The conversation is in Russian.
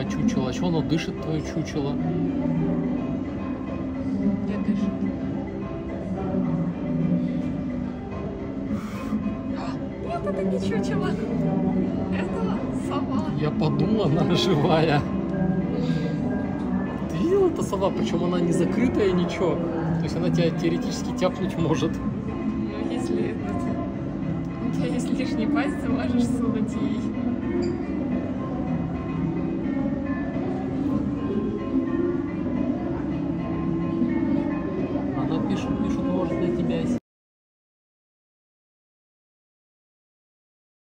живая чучело. А что оно дышит, твое чучело? Я дышу. Нет, это не чучело. Это сова. Я подумал, она живая. Ты видел, это сова? Причем она не закрытая, ничего. То есть она тебя теоретически тяпнуть может. Ну, если у тебя есть лишний пасть, ты можешь сунуть ей.